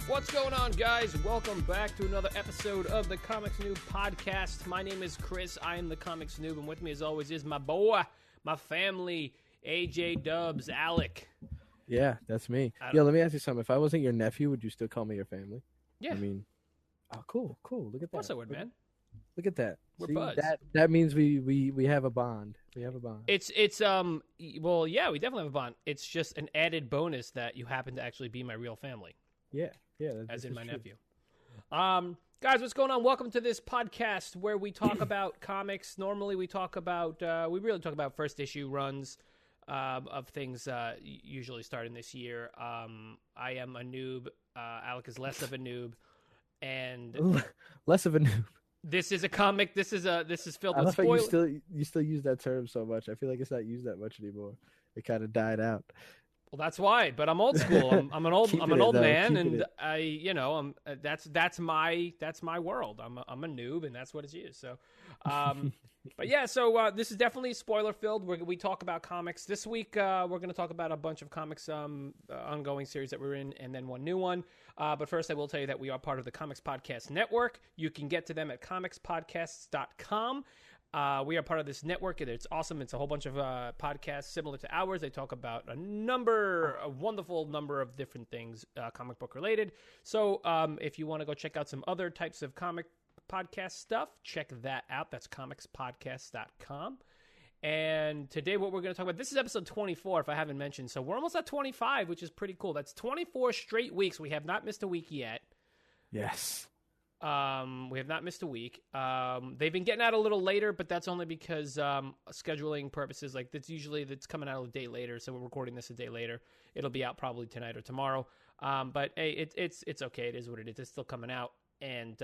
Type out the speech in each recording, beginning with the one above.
What's going on, guys? Welcome back to another episode of the Comics Noob podcast. My name is Chris. I am the Comics Noob, and with me, as always, is my boy, my family, AJ Dubs, Alec. Yeah, that's me. Yeah, let me ask you something. If I wasn't your nephew, would you still call me your family? Yeah. I mean, oh, cool. Look at that. Of course I would, man. Look at that. We're See, buds. That means we have a bond. We have a bond. Well, yeah, we definitely have a bond. It's just an added bonus that you happen to actually be my real family. Yeah. As in my nephew. Guys, what's going on? Welcome to this podcast where we talk about comics. Normally, we really talk about first issue runs of things usually starting this year. I am a noob. Alec is less of a noob, and less of a noob. This is a comic. This is filled I with love how spoilers. you still use that term so much. I feel like it's not used that much anymore. It kind of died out. Well, that's why. But I'm old school. I'm an old man, and that's my world. I'm a noob, and that's what it's used. So, but yeah. So this is definitely spoiler filled. We talk about comics this week. We're going to talk about a bunch of comics ongoing series that we're in, and then one new one. But first, I will tell you that we are part of the Comics Podcast Network. You can get to them at comicspodcasts.com. We are part of this network, and it's awesome. It's a whole bunch of podcasts similar to ours. They talk about a wonderful number of different things, comic book related. So if you want to go check out some other types of comic podcast stuff, check that out. That's comicspodcasts.com. And today what we're going to talk about, this is episode 24, if I haven't mentioned. So we're almost at 25, which is pretty cool. That's 24 straight weeks. We have not missed a week yet. Yes. We have not missed a week. They've been getting out a little later, but that's only because scheduling purposes. Like that's coming out a day later, so we're recording this a day later. It'll be out probably tonight or tomorrow. But hey, it's okay. It is what it is. It's still coming out, and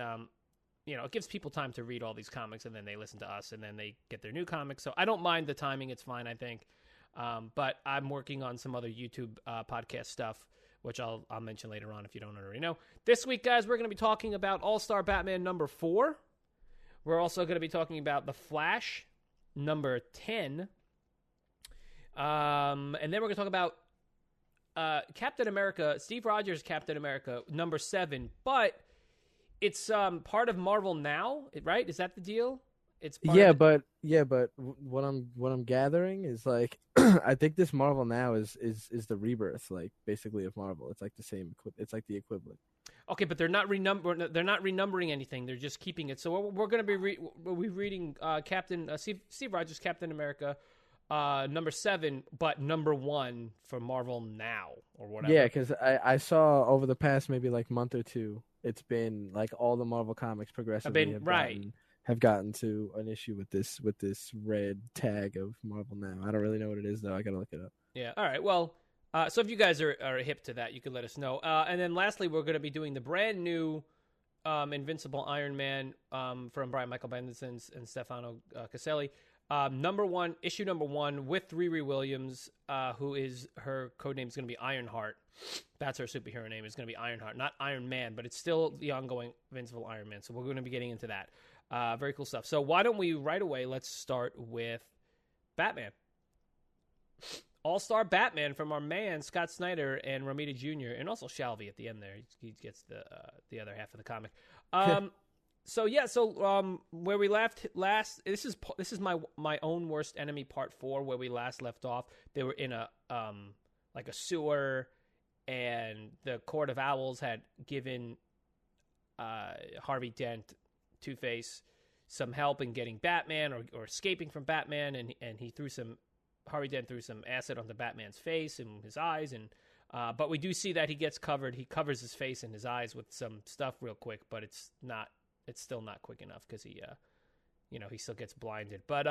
it gives people time to read all these comics, and then they listen to us, and then they get their new comics. So I don't mind the timing; it's fine, I think. But I'm working on some other YouTube podcast stuff, which I'll mention later on if you don't already know. This week, guys, we're going to be talking about All-Star Batman number 4. We're also going to be talking about The Flash number 10. And then we're going to talk about Captain America, Steve Rogers' Captain America number 7. But it's part of Marvel now, right? Is that the deal? It's but what I'm gathering is like I think this Marvel now is the rebirth, like basically of Marvel. It's like the same. It's like the equivalent. Okay, but they're not renumbering anything. They're just keeping it. So we're going to be reading Steve Rogers' Captain America number 7, but number 1 for Marvel now or whatever. Yeah, because I saw over the past maybe like month or two, it's been like all the Marvel comics progressively have gotten to an issue with this red tag of Marvel now. I don't really know what it is though. I gotta look it up. Yeah. All right. Well, so if you guys are hip to that, you can let us know. And then lastly, we're going to be doing the brand new Invincible Iron Man from Brian Michael Bendis and Stefano Caselli. Issue number 1 with Riri Williams, who is her codename is going to be Ironheart. That's her superhero name. Is going to be Ironheart, not Iron Man, but it's still the ongoing Invincible Iron Man. So we're going to be getting into that. Very cool stuff. So why don't we right away, let's start with Batman. All-Star Batman from our man, Scott Snyder and Romita Jr., and also Shalvey at the end there. He gets the other half of the comic. So where we left last, this is my own worst enemy part 4, where we last left off. They were in a sewer, and the Court of Owls had given Harvey Dent, Two-Face, some help in getting Batman or escaping from Batman, and Harvey Dent threw some acid onto Batman's face and his eyes, and but we do see that he covers his face and his eyes with some stuff real quick, but it's still not quick enough because he still gets blinded. But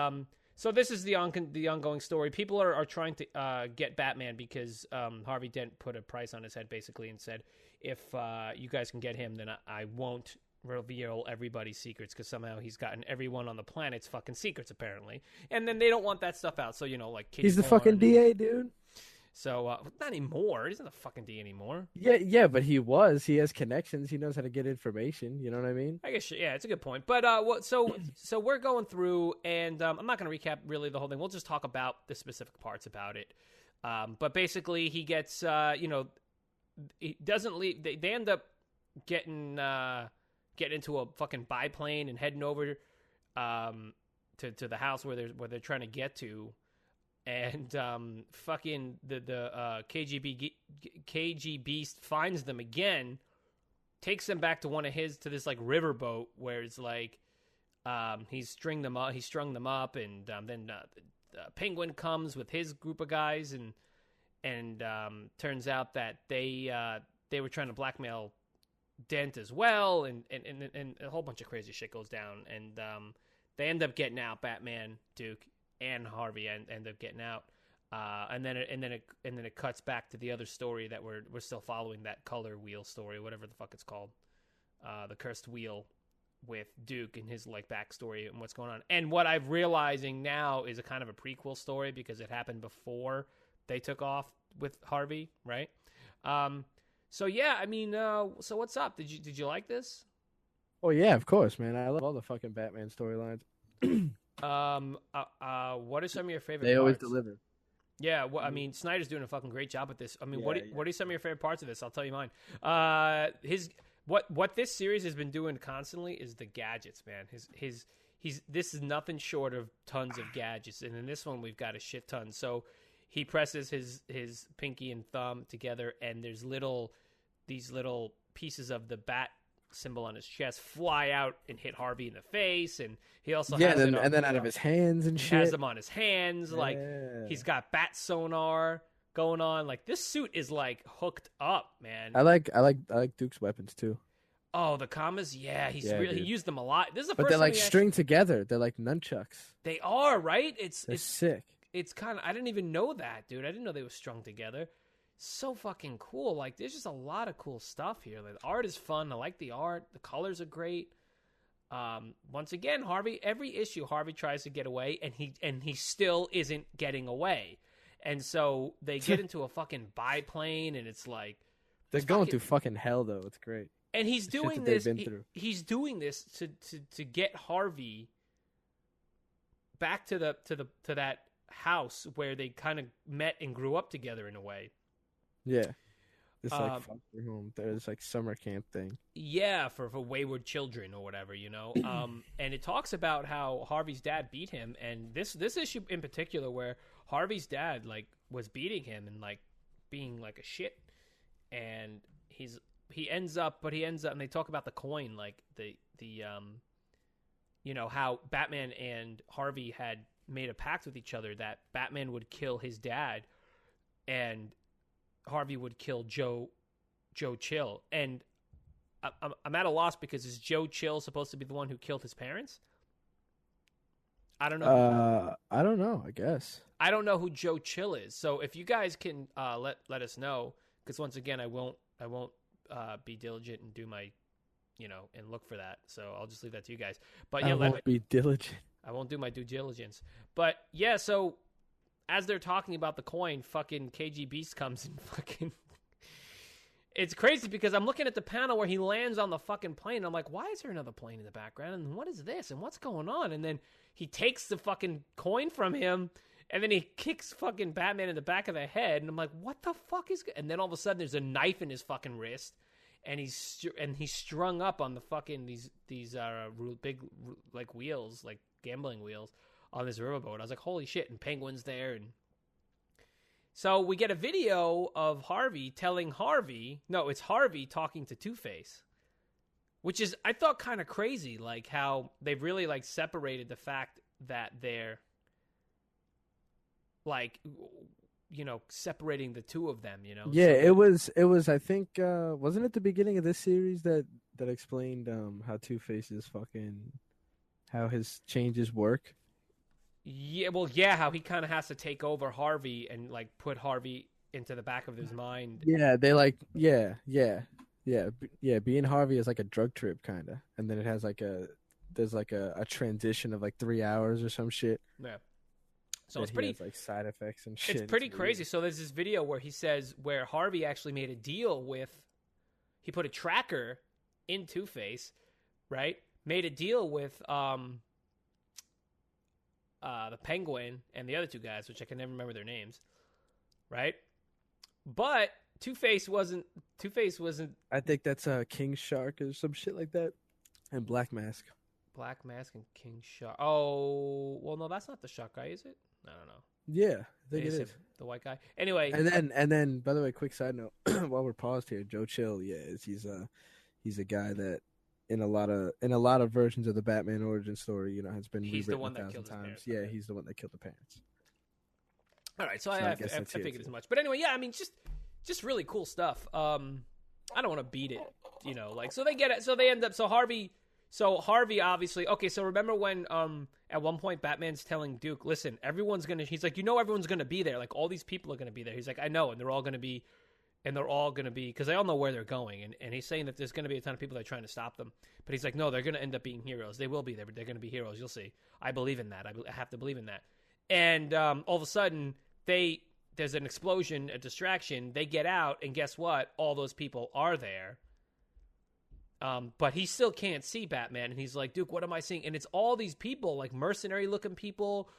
so this is the ongoing story. People are trying to get Batman because Harvey Dent put a price on his head basically and said, if you guys can get him, then I won't reveal everybody's secrets, because somehow he's gotten everyone on the planet's fucking secrets apparently, and then they don't want that stuff out. So like he's the fucking DA, dude. So not anymore. He's not the fucking D anymore. Yeah, but he was. He has connections. He knows how to get information. You know what I mean? I guess yeah, it's a good point. But so we're going through, and I'm not going to recap really the whole thing. We'll just talk about the specific parts about it. But basically, he gets he doesn't leave. They end up getting into a fucking biplane and heading over to the house where they're trying to get to, and fucking the KG Beast finds them again, takes them back to this like riverboat where it's like he's strung them up, and then the Penguin comes with his group of guys, and turns out that they were trying to blackmail Dent as well, and a whole bunch of crazy shit goes down, and they end up getting out. Batman, Duke, and Harvey end up getting out, and then it cuts back to the other story that we're still following, that color wheel story, whatever the fuck it's called, the cursed wheel, with Duke and his like backstory and what's going on. And what I'm realizing now is a kind of a prequel story because it happened before they took off with Harvey, right? So yeah, I mean, so what's up? Did you like this? Oh yeah, of course, man. I love all the fucking Batman storylines. What are some of your favorite? They always parts? deliver. Yeah, well, I mean, Snyder's doing a fucking great job with this. I mean, what are some of your favorite parts of this? I'll tell you mine. What this series has been doing constantly is the gadgets, man. This is nothing short of tons of gadgets, and in this one we've got a shit ton. So he presses his pinky and thumb together, and there's these little pieces of the bat symbol on his chest fly out and hit Harvey in the face, and he also has them out of his hands and shit. Has them on his hands, like he's got bat sonar going on. Like this suit is like hooked up, man. I like Duke's weapons too. Oh, the commas, yeah, he used them a lot. This is the but first they're like string together. They're like nunchucks. They are, right? It's sick. It's kind of, I didn't even know that, dude. I didn't know they were strung together. So fucking cool. Like, there's just a lot of cool stuff here. Like, the art is fun. I like the art. The colors are great. Once again, every issue, Harvey tries to get away, and he still isn't getting away. And so they get into a fucking biplane, and it's like they're going through fucking hell, though. It's great. And he's doing this. He's doing this to get Harvey back to that house where they kind of met and grew up together in a way. Yeah. This like foster home. There's like summer camp thing. Yeah, for wayward children or whatever, you know. And it talks about how Harvey's dad beat him, and this issue in particular where Harvey's dad like was beating him and like being like a shit, and he ends up and they talk about the coin, like the you know, how Batman and Harvey had made a pact with each other that Batman would kill his dad and Harvey would kill Joe Chill. And I'm at a loss because is Joe Chill supposed to be the one who killed his parents? I don't know. I don't know, I guess. I don't know who Joe Chill is. So if you guys can let us know, because once again I won't be diligent and do my, you know, and look for that. So I'll just leave that to you guys. But yeah, I won't be diligent. I won't do my due diligence. But yeah, so as they're talking about the coin, fucking KG Beast comes and fucking... It's crazy because I'm looking at the panel where he lands on the fucking plane. And I'm like, why is there another plane in the background? And what is this? And what's going on? And then he takes the fucking coin from him, and then he kicks fucking Batman in the back of the head. And I'm like, what the fuck is... And then all of a sudden there's a knife in his fucking wrist. And he's strung up on the fucking these big like wheels, like gambling wheels on this riverboat. I was like, holy shit! And Penguin's there, and so we get a video of Harvey telling Harvey, no, it's Harvey talking to Two-Face, which is I thought kind of crazy, like how they've really like separated the fact that they're like, you know, separating the two of them, you know? Yeah, so it was, I think, wasn't it the beginning of this series that explained how Two-Face's fucking, how his changes work? Yeah, well, yeah, how he kind of has to take over Harvey and, like, put Harvey into the back of his mind. Yeah, they like, yeah, being Harvey is like a drug trip, kind of. And then it has like there's like a transition of like 3 hours or some shit. Yeah. So it's pretty has, like side effects and shit. It's pretty crazy. So there's this video where he says where Harvey actually made a deal with, he put a tracker in Two-Face, right? Made a deal with the Penguin and the other two guys, which I can never remember their names, right? But Two-Face wasn't. I think that's King Shark or some shit like that, and Black Mask. Black Mask and King Shark. Oh, well, no, that's not the Shark guy, is it? I don't know. Yeah, I think it is. The white guy. Anyway. And then, by the way, quick side note, while we're paused here, Joe Chill, he's a guy that in a lot of versions of the Batman origin story, has been he's the rewritten one that killed his parents. Yeah, he's the one that killed the parents. All right, so I figured as much. But anyway, yeah, I mean, just really cool stuff. I don't want to beat it, so they get it. So they end up. So Harvey obviously. Okay, so remember when at one point Batman's telling Duke, listen, he's like, everyone's gonna be there. Like all these people are gonna be there. He's like, I know, and they're all gonna be because they all know where they're going. And he's saying that there's gonna be a ton of people that are trying to stop them. But he's like, no, they're gonna end up being heroes. They will be there, but they're gonna be heroes. You'll see. I believe in that. I have to believe in that. And all of a sudden there's an explosion, a distraction. They get out, and guess what? All those people are there. But he still can't see Batman, and he's like, Duke, what am I seeing? And it's all these people, like mercenary-looking people,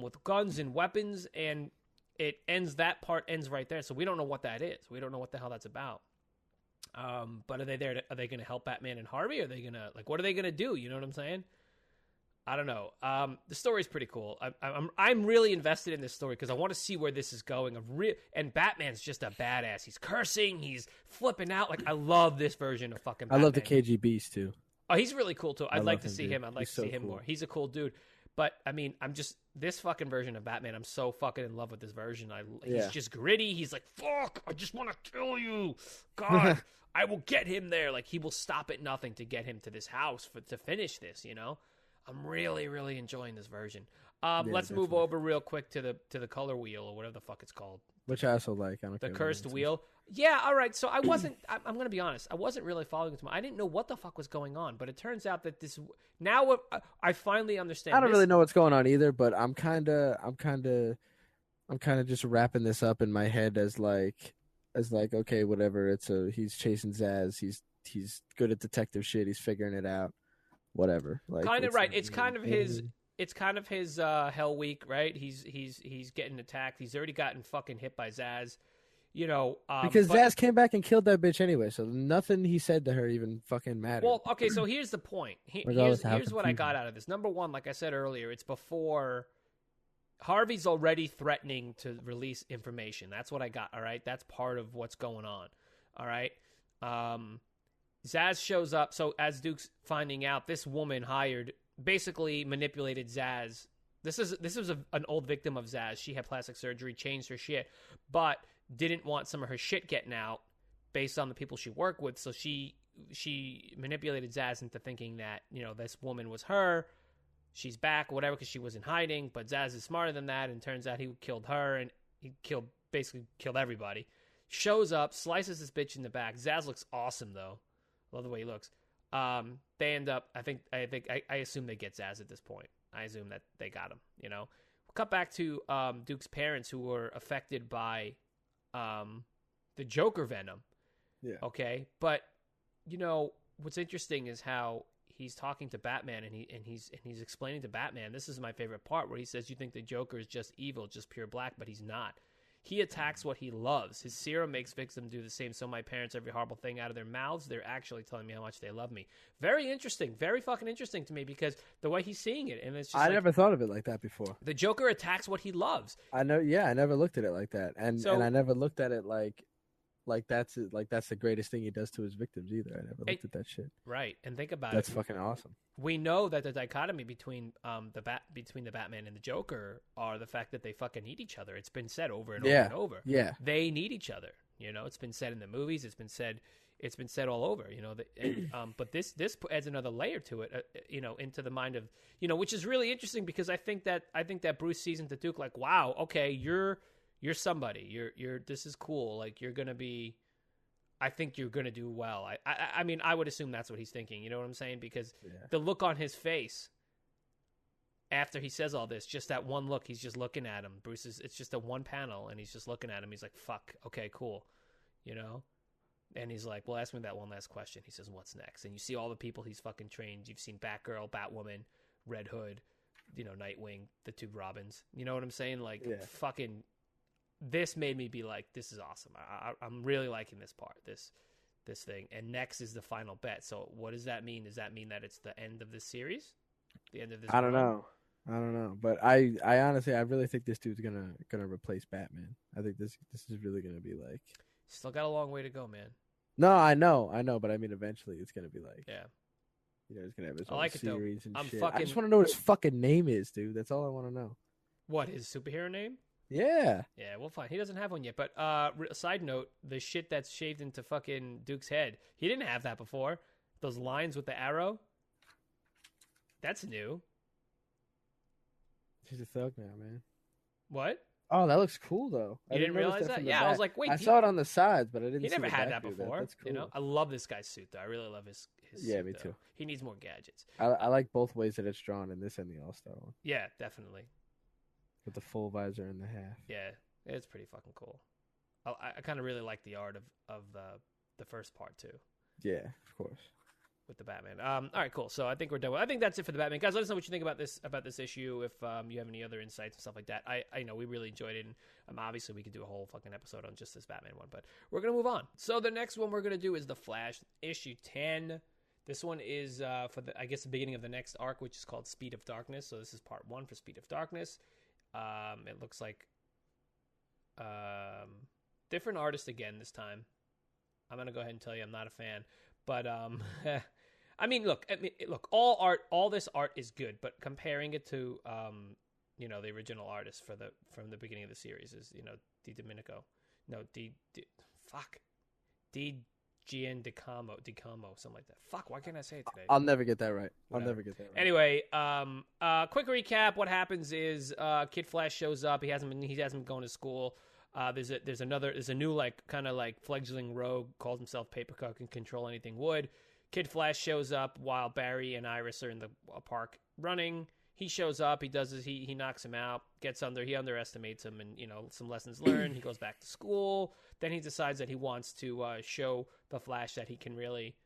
with guns and weapons, and that part ends right there. So we don't know what that is. We don't know what the hell that's about. But are they there? Are they going to help Batman and Harvey? Are they going to, what are they going to do? You know what I'm saying? I don't know. The story's pretty cool. I'm really invested in this story because I want to see where this is going. And Batman's just a badass. He's cursing. He's flipping out. Like, I love this version of fucking Batman. I love the KG Beast too. Oh, he's really cool too. I'd like to see him. I'd like to see him cool. more. He's a cool dude. But I mean, this fucking version of Batman. I'm so fucking in love with this version. He's just gritty. He's like, fuck, I just want to kill you. God, I will get him there. Like, he will stop at nothing to get him to this house to finish this. I'm really, really enjoying this version. Let's move over real quick to the color wheel or whatever the fuck it's called. Which I also like. I don't the cursed wheel. Yeah, all right. So I wasn't. I'm going to be honest. I wasn't really following it. I didn't know what the fuck was going on. But it turns out that this now I finally understand. I don't really know what's going on either. But I'm kind of just wrapping this up in my head as like okay, whatever. He's chasing Zaz. He's good at detective shit. He's figuring it out. Whatever. Kind of right. It's kind of his. It's kind of his Hell Week, right? He's getting attacked. He's already gotten fucking hit by Zaz. Because Zaz came back and killed that bitch anyway, so nothing he said to her even fucking mattered. Well, okay, so here's the point. Here's what I got out of this. Number one, like I said earlier, it's before Harvey's already threatening to release information. That's what I got. All right, that's part of what's going on. All right. Zaz shows up. So as Duke's finding out, this woman basically manipulated Zaz. This was an old victim of Zaz. She had plastic surgery, changed her shit, but didn't want some of her shit getting out based on the people she worked with. So she manipulated Zaz into thinking that, this woman was her. She's back, whatever, because she was in hiding. But Zaz is smarter than that, and turns out he killed her, and he basically killed everybody. Shows up, slices this bitch in the back. Zaz looks awesome, though. Love the way he looks. They end up, I assume they get Zaz at this point. I assume that they got him, We'll cut back to Duke's parents who were affected by the Joker venom. Yeah. Okay, but what's interesting is how he's talking to Batman and he's explaining to Batman. This is my favorite part where he says, "You think the Joker is just evil, just pure black, but he's not. He attacks what he loves. His serum makes victims do the same. So my parents, every horrible thing out of their mouths, they're actually telling me how much they love me." Very interesting. Very fucking interesting to me because the way he's seeing it. And it's just I never thought of it like that before. The Joker attacks what he loves. I know. Yeah, I never looked at it like that. And I never looked at it like that's the greatest thing he does to his victims either. I never looked at that shit. Right. And think about That's fucking awesome. We know that the dichotomy between the Batman and the Joker are the fact that they fucking need each other. It's been said over and over and over. Yeah. They need each other. It's been said in the movies. It's been said all over. But this adds another layer to it. Into the mind of which is really interesting because I think that Bruce sees into Duke like, wow, okay, you're somebody. You're this is cool. Like you're gonna be. I think you're going to do well. I mean, I would assume that's what he's thinking. You know what I'm saying? Because the look on his face after he says all this, just that one look, he's just looking at him. It's just a one panel, and he's just looking at him. He's like, fuck, okay, cool. And he's like, well, ask me that one last question. He says, what's next? And you see all the people he's fucking trained. You've seen Batgirl, Batwoman, Red Hood, Nightwing, the two Robins. You know what I'm saying? Like, fucking... this made me be like, this is awesome. I'm really liking this part, this thing. And next is the final bet. So what does that mean? Does that mean that it's the end of this series? The end of this? I don't know. But I honestly, I really think this dude's gonna replace Batman. I think this is really gonna be like. Still got a long way to go, man. No, I know, but I mean, eventually it's gonna be like. Yeah. He's gonna have his own like series it, though. and shit. I just want to know what his fucking name is, dude. That's all I want to know. What, his superhero name? Yeah. Yeah, we'll find. He doesn't have one yet. But side note, the shit that's shaved into fucking Duke's head, he didn't have that before. Those lines with the arrow. That's new. He's a thug now, man. What? Oh, that looks cool though. You didn't realize that? Yeah, I was like, wait. I saw it on the sides, but I didn't. He never had that view. before. That's cool. You know, I love this guy's suit though. I really love his yeah, suit, me though. too. He needs more gadgets. I like both ways that it's drawn in this and the All-Star one. Yeah, definitely. With the full visor and the half. Yeah, it's pretty fucking cool. I kind of really like the art of the first part too. Yeah, of course. With the Batman. All right, cool. So I think we're done. I think that's it for the Batman. Guys, let us know what you think about this issue. If you have any other insights and stuff like that. I know we really enjoyed it, and obviously we could do a whole fucking episode on just this Batman one, but we're gonna move on. So the next one we're gonna do is the Flash issue 10. This one is for the beginning of the next arc, which is called Speed of Darkness. So this is part 1 for Speed of Darkness. It looks like different artist again this time. I'm gonna go ahead and tell you I'm not a fan. But I mean, look, all this art is good, but comparing it to the original artist from the beginning of the series is Gian DeCamo, something like that. Fuck, why can't I say it today? I'll never get that right. Whatever. Anyway, quick recap. What happens is Kid Flash shows up. He hasn't been going to school. There's a new like kind of like fledgling rogue, calls himself Papercut, can control anything wood. Kid Flash shows up while Barry and Iris are in the park running. He shows up, he knocks him out, he underestimates him, and some lessons learned. He goes back to school. Then he decides that he wants to show the Flash that he can really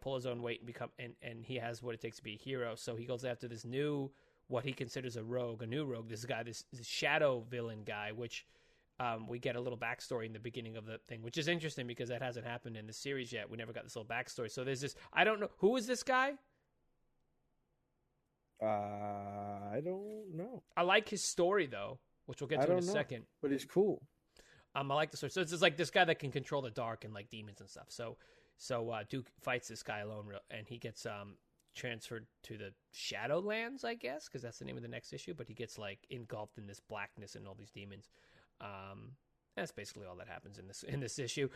pull his own weight and become and he has what it takes to be a hero. So he goes after this new, what he considers a new rogue, this guy, this shadow villain guy, which we get a little backstory in the beginning of the thing, which is interesting because that hasn't happened in the series yet. We never got this little backstory. So there's this, I don't know, who is this guy? I don't know. I like his story though, which we'll get to in a second. But he's cool. I like the story. So it's just like this guy that can control the dark and like demons and stuff. So Duke fights this guy alone, and he gets transferred to the Shadowlands, I guess, because that's the name of the next issue. But he gets like engulfed in this blackness and all these demons. That's basically all that happens in this issue.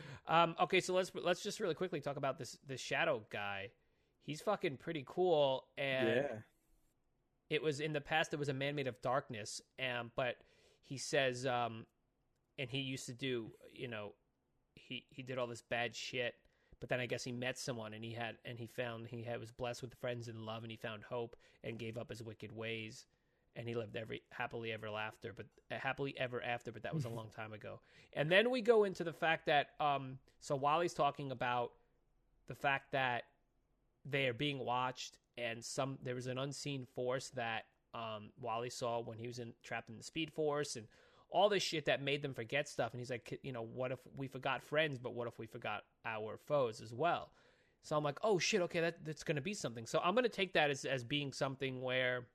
Okay, so let's just really quickly talk about this Shadow guy. He's fucking pretty cool, and yeah. It was in the past. There was a man made of darkness, but he says, and he used to do, he did all this bad shit. But then I guess he met someone, and he was blessed with friends and love, and he found hope and gave up his wicked ways, and he lived happily ever after. But that was a long time ago. And then we go into the fact that so Wally's talking about the fact that they are being watched. And there was an unseen force that Wally saw when he was trapped in the Speed Force, and all this shit that made them forget stuff. And he's like, what if we forgot friends, but what if we forgot our foes as well? So I'm like, oh shit, okay, that's going to be something. So I'm going to take that as being something where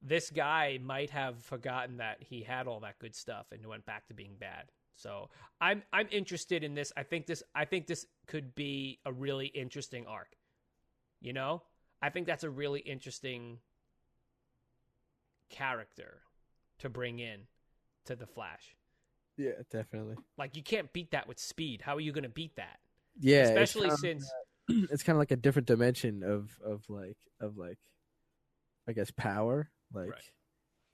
this guy might have forgotten that he had all that good stuff and went back to being bad. So I'm interested in this. I think this could be a really interesting arc. I think that's a really interesting character to bring in to the Flash. Yeah, definitely. Like, you can't beat that with speed. How are you going to beat that? Yeah, especially since it's kind of like a different dimension of I guess power. Like, right.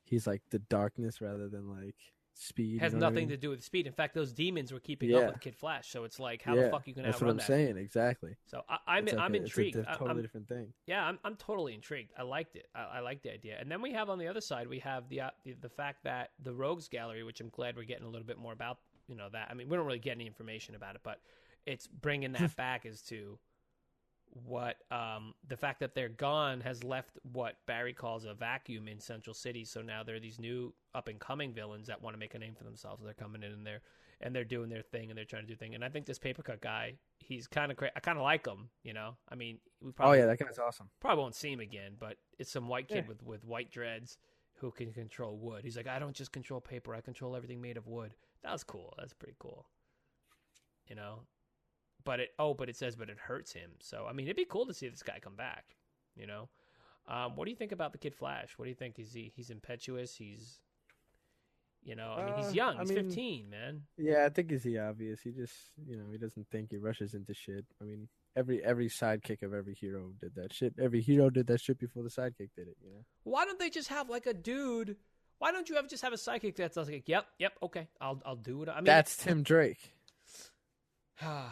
He's like the darkness rather than like speed. Has nothing to do with speed. In fact, those demons were keeping up with Kid Flash. So it's like, how the fuck are you going to outrun that? That's what I'm saying. Exactly. So I'm intrigued. It's a totally different thing. Yeah, I'm totally intrigued. I liked it. I like the idea. And then we have on the other side, we have the fact that the Rogues Gallery, which I'm glad we're getting a little bit more about. That. I mean, we don't really get any information about it, but it's bringing that back as to what the fact that they're gone has left what Barry calls a vacuum in Central City. So now there are these new up and coming villains that want to make a name for themselves. They're coming in and they're doing their thing and they're trying to do thing. And I think this Papercut guy, he's kind of I kind of like him, you know. I mean, we probably that guy's awesome. Probably won't see him again, but it's some white kid with white dreads who can control wood. He's like, I don't just control paper, I control everything made of wood. That was cool. That's pretty cool. You know. But it hurts him. So I mean, it'd be cool to see this guy come back. You know, what do you think about the Kid Flash? What do you think? He's impetuous? He's, you know, I mean, he's young. He's 15, man. Yeah, I think it's the obvious. He just, you know, he doesn't think. He rushes into shit. I mean, every sidekick of every hero did that shit. Every hero did that shit before the sidekick did it. You know. Why don't they just have like a dude? Why don't you just have a sidekick that's like, yep, okay, I'll do it. I mean, that's Tim Drake. I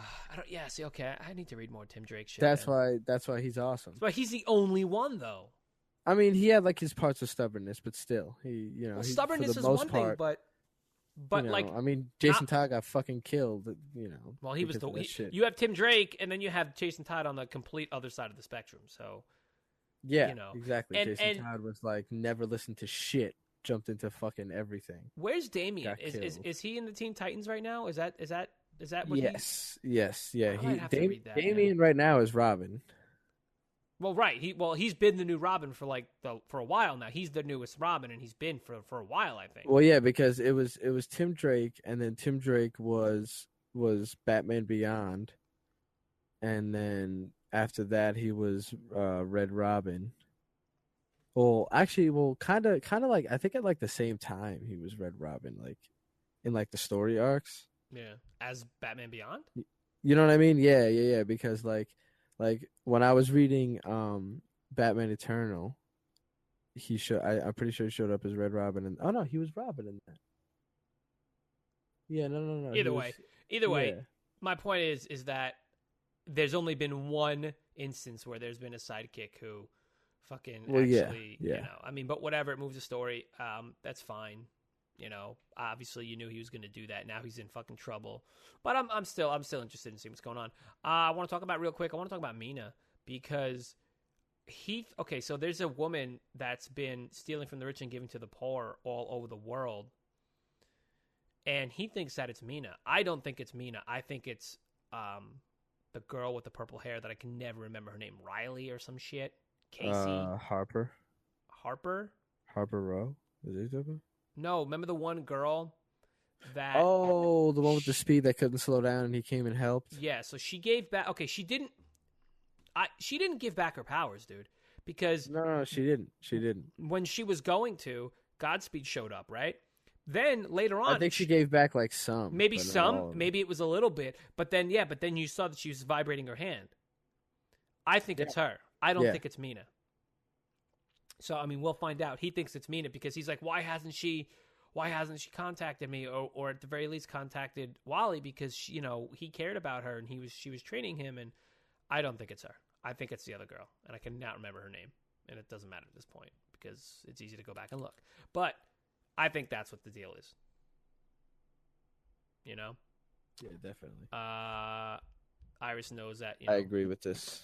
need to read more Tim Drake shit. That's why he's awesome. But he's the only one, though. I mean, he had like his parts of stubbornness, but still, stubbornness is one thing, but you know, like, I mean, Jason Todd got fucking killed. You know, well, he was you have Tim Drake, and then you have Jason Todd on the complete other side of the spectrum. So, yeah, you know, exactly. Jason Todd was like never listened to shit, jumped into fucking everything. Where's Damian? Is he in the Teen Titans right now? Is that what? Yes, yeah. Damian right now is Robin. Well, right. He's been the new Robin for a while now. He's the newest Robin, and he's been for a while, I think. Well, yeah, because it was Tim Drake, and then Tim Drake was Batman Beyond, and then after that he was Red Robin. Well, actually, kind of like I think at like the same time he was Red Robin, like in like the story arcs. Yeah, as Batman Beyond. You know what I mean? Yeah. Because like when I was reading Batman Eternal, I'm pretty sure he showed up as Red Robin, and oh no, he was Robin in that. Yeah, no. Either way, my point is that there's only been one instance where there's been a sidekick who fucking you know, I mean, but whatever, it moves the story. That's fine. You know, obviously you knew he was going to do that. Now he's in fucking trouble. But I'm still interested in seeing what's going on. I want to talk about Mina, because so there's a woman that's been stealing from the rich and giving to the poor all over the world. And he thinks that it's Mina. I don't think it's Mina. I think it's the girl with the purple hair that I can never remember her name. Riley or some shit. Casey. Harper Rowe. Is it Harper? No, remember the one girl that... Oh, the one with the speed that couldn't slow down and he came and helped? Yeah, so she gave back... Okay, she didn't give back her powers, dude, because... No, she didn't. When she was going to, Godspeed showed up, right? Then, later on... I think she gave back, like, some. Maybe some, maybe it was a little bit, but then you saw that she was vibrating her hand. I think it's her. I don't think it's Mina. So, I mean, we'll find out. He thinks it's Mina because he's like, why hasn't she contacted me, or at the very least contacted Wally, because he cared about her and she was training him, and I don't think it's her. I think it's the other girl, and I cannot remember her name, and it doesn't matter at this point because it's easy to go back and look. But I think that's what the deal is. You know? Yeah, definitely. Iris knows that. I agree with this.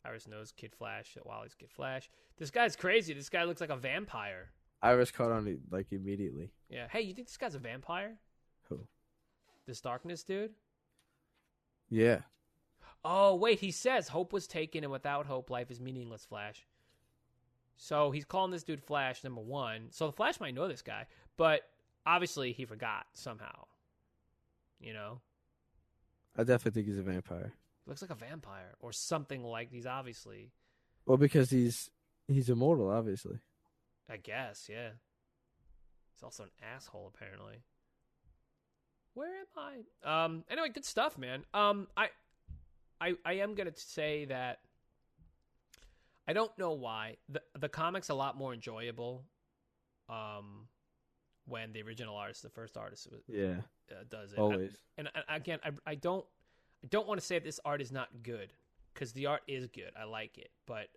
Iris knows Kid Flash, that Wally's Kid Flash. This guy's crazy. This guy looks like a vampire. Iris caught on it, like, immediately. Yeah. Hey, you think this guy's a vampire? Who? This Darkness dude? Yeah. Oh, wait, he says hope was taken, and without hope, life is meaningless, Flash. So he's calling this dude Flash, number one. So the Flash might know this guy, but obviously he forgot somehow. You know? I definitely think he's a vampire. Looks like a vampire or something like he's obviously. Well, because he's immortal, obviously. I guess, yeah. He's also an asshole, apparently. Where am I? Anyway, good stuff, man. I am gonna say that I don't know why the comic's a lot more enjoyable. When the original artist, the first artist, does it. Always. And again, I don't want to say this art is not good, because the art is good. I like it, but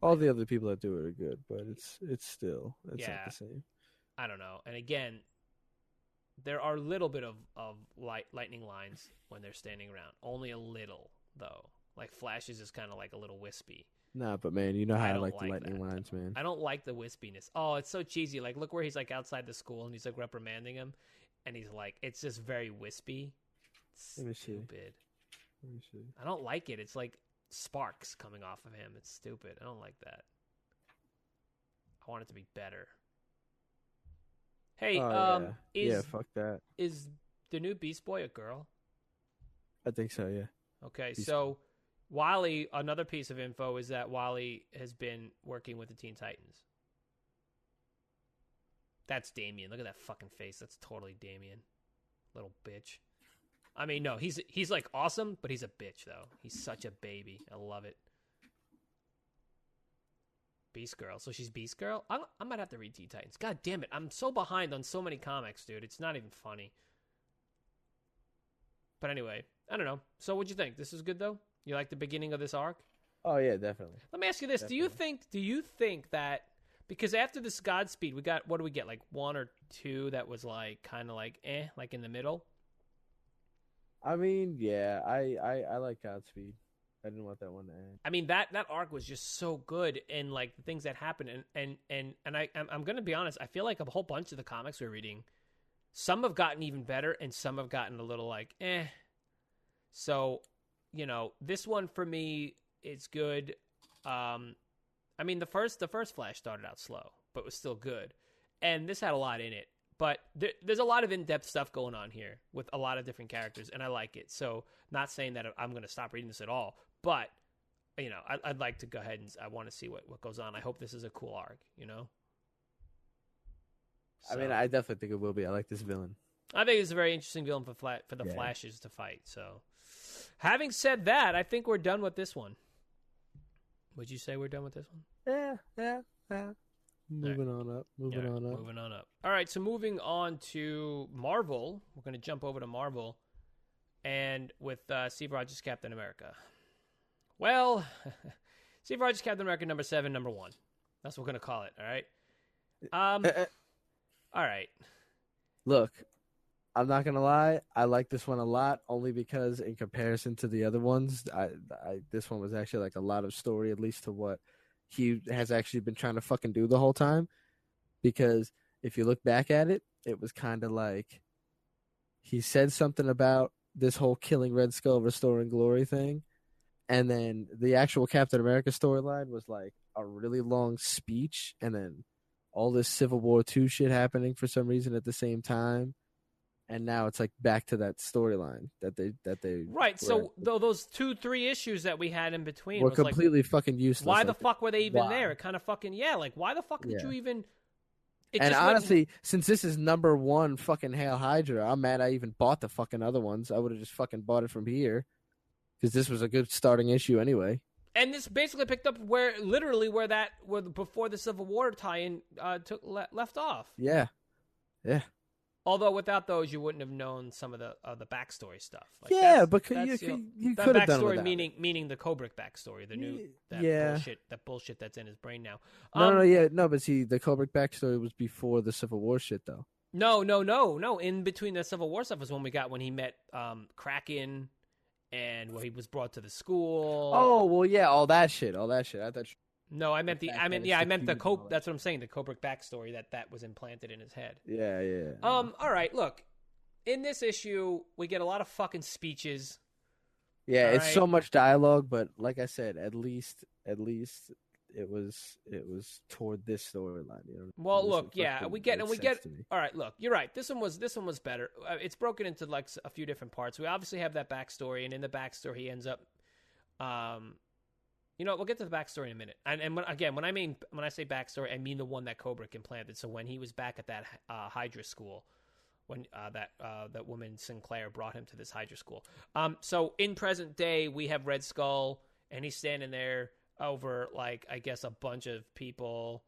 all the other people that do it are good, but it's still not the same. I don't know. And again, there are a little bit of lightning lines when they're standing around. Only a little, though. Like Flash is just kind of like a little wispy. Nah, but man, you know how I like the lightning that, lines, man. I don't like the wispiness. Oh, it's so cheesy. Like, look where he's like outside the school and he's like reprimanding him, and he's like, it's just very wispy. It's stupid. Let me see. I don't like it. It's like sparks coming off of him. It's stupid. I don't like that. I want it to be better. Hey, fuck that. Is the new Beast Boy a girl? I think so, yeah. Okay, so Wally, another piece of info is that Wally has been working with the Teen Titans. That's Damian. Look at that fucking face. That's totally Damian. Little bitch. I mean, no, he's like awesome, but he's a bitch, though. He's such a baby. I love it. Beast Girl. So she's Beast Girl? I might have to read Teen Titans. God damn it. I'm so behind on so many comics, dude. It's not even funny. But anyway, I don't know. So what'd you think? This is good, though? You like the beginning of this arc? Oh, yeah, definitely. Let me ask you this. Definitely. Do you think that, because after this Godspeed, we got, what do we get? Like 1 or 2 that was like, kind of like, like in the middle? I mean, yeah, I like Godspeed. I didn't want that one to end. I mean, that arc was just so good, and like the things that happened, and I'm gonna be honest. I feel like a whole bunch of the comics we're reading, some have gotten even better, and some have gotten a little like So, this one for me is good. I mean, the first Flash started out slow, but was still good, and this had a lot in it. But there's a lot of in-depth stuff going on here with a lot of different characters, and I like it. So, not saying that I'm going to stop reading this at all, but I'd like to go ahead and I want to see what goes on. I hope this is a cool arc. So, I mean, I definitely think it will be. I like this villain. I think it's a very interesting villain for the Flashes to fight. So, having said that, I think we're done with this one. Would you say we're done with this one? Yeah. Moving on up. All right, so moving on to Marvel. We're going to jump over to Marvel and with Steve Rogers' Captain America. Well, Steve Rogers' Captain America number 7, number 1. That's what we're going to call it, all right? All right. Look, I'm not going to lie. I like this one a lot only because in comparison to the other ones, this one was actually like a lot of story, at least to what he has actually been trying to fucking do the whole time. Because if you look back at it, it was kind of like he said something about this whole killing Red Skull, restoring glory thing. And then the actual Captain America storyline was like a really long speech. And then all this Civil War II shit happening for some reason at the same time. And now it's like back to that storyline that they right. So those 2-3 issues that we had in between were completely fucking useless. Why the fuck were they even there? It kind of fucking like why the fuck did you even? And honestly, since this is number 1 fucking Hail Hydra, I'm mad I even bought the fucking other ones. I would have just fucking bought it from here because this was a good starting issue anyway. And this basically picked up where before the Civil War tie-in left off. Yeah. Although without those, you wouldn't have known some of the backstory stuff. Like you could have done backstory, without meaning the Kubrick backstory, that bullshit that's in his brain now. But see, the Kubrick backstory was before the Civil War shit, though. No. In between the Civil War stuff was when we met Kraken, and he was brought to the school. Oh well, yeah, all that shit. I thought. No, I meant the that's what I'm saying. The Kubrick backstory that was implanted in his head. Yeah. All right. Look, in this issue, we get a lot of fucking speeches. Yeah, it's so much dialogue, but like I said, at least it was toward this storyline. Well, look, we get. All right, look, you're right. This one was better. It's broken into like a few different parts. We obviously have that backstory, and in the backstory, he ends up. We'll get to the backstory in a minute. And when I say backstory, I mean the one that Kubrick implanted. So when he was back at that Hydra school, when that woman Sinclair brought him to this Hydra school. So in present day, we have Red Skull, and he's standing there over like I guess a bunch of people